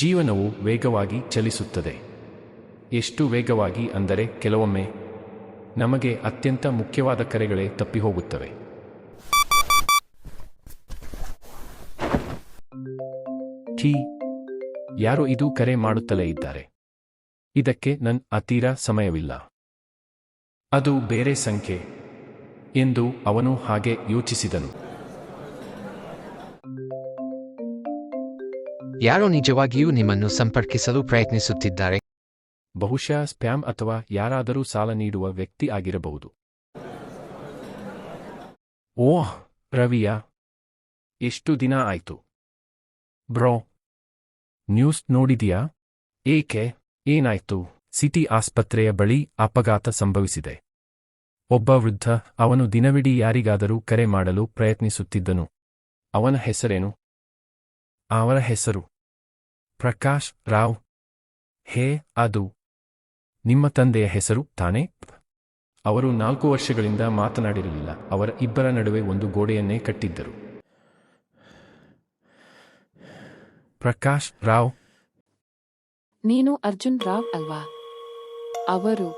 ಜೀವನವು ವೇಗವಾಗಿ ಚಲಿಸುತ್ತದೆ. ಎಷ್ಟು ವೇಗವಾಗಿ ಅಂದರೆ ಕೆಲವೊಮ್ಮೆ ನಮಗೆ ಅತ್ಯಂತ ಮುಖ್ಯವಾದ ಕರೆಗಳೇ ತಪ್ಪಿಹೋಗುತ್ತವೆ. ಯಾರೋ ಇದು ಕರೆ ಮಾಡುತ್ತಲೇ ಇದ್ದಾರೆ. ಇದಕ್ಕೆ ಹತ್ತಿರ ಸಮಯವಿಲ್ಲ. ಅದು ಬೇರೆ ಸಂಖ್ಯೆ ಎಂದು ಅವನು ಹಾಗೆ ಯೋಚಿಸಿದನು. ಯಾರೋ ನಿಜವಾಗಿಯೂ ನಿಮ್ಮನ್ನು ಸಂಪರ್ಕಿಸಲು ಪ್ರಯತ್ನಿಸುತ್ತಿದ್ದಾರೆ. ಬಹುಶಃ ಸ್ಪ್ಯಾಮ್ ಅಥವಾ ಯಾರಾದರೂ ಸಾಲ ನೀಡುವ ವ್ಯಕ್ತಿ ಆಗಿರಬಹುದು. ಓಹ್ ರವಿಯಾ, ಎಷ್ಟು ದಿನ ಆಯ್ತು. ಬ್ರೋ, ನ್ಯೂಸ್ ನೋಡಿದಿಯಾ? ಏಕೆ, ಏನಾಯ್ತು? ಸಿಟಿ ಆಸ್ಪತ್ರೆಯ ಬಳಿ ಅಪಘಾತ ಸಂಭವಿಸಿದೆ. ಒಬ್ಬ ವೃದ್ಧ, ಅವನು ದಿನವಿಡೀ ಯಾರಿಗಾದರೂ ಕರೆ ಮಾಡಲು ಪ್ರಯತ್ನಿಸುತ್ತಿದ್ದನು. ಅವನ ಹೆಸರೇನು? ಅವರ ಹೆಸರು ಪ್ರಕಾಶ್ ರಾವ್. ಹೇ, ಅದು ನಿಮ್ಮ ತಂದೆಯ ಹೆಸರು ತಾನೇ? ಅವರು 4 ವರ್ಷಗಳಿಂದ ಮಾತನಾಡಿರಲಿಲ್ಲ. ಅವರ ಇಬ್ಬರ ನಡುವೆ ಒಂದು ಗೋಡೆಯನ್ನೇ ಕಟ್ಟಿದ್ದರು. ಪ್ರಕಾಶ್ ರಾವ್, ನೀನು ಅರ್ಜುನ್ ರಾವ್ ಅಲ್ವಾ? ಅವರು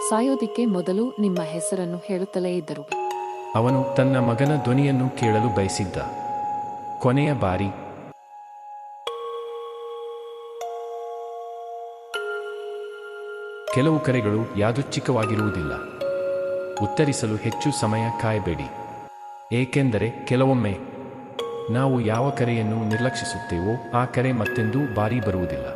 ಸಾಯೋದಿಕ್ಕೆ ಮೊದಲು ನಿಮ್ಮ ಹೆಸರನ್ನು ಹೇಳುತ್ತಲೇ ಇದ್ದರು. ಅವನು ತನ್ನ ಮಗನ ಧ್ವನಿಯನ್ನು ಕೇಳಲು ಬಯಸಿದ್ದ. ಕೊನೆಯ ಬಾರಿ ಕೆಲವು ಕರೆಗಳು ಯಾದೃಚ್ಛಿಕವಾಗಿರುವುದಿಲ್ಲ. ಉತ್ತರಿಸಲು ಹೆಚ್ಚು ಸಮಯ ಕಾಯಬೇಡಿ, ಏಕೆಂದರೆ ಕೆಲವೊಮ್ಮೆ ನಾವು ಯಾವ ಕರೆಯನ್ನು ನಿರ್ಲಕ್ಷಿಸುತ್ತೇವೋ ಆ ಕರೆ ಮತ್ತೆಂದೂ ಬಾರಿ ಬರುವುದಿಲ್ಲ.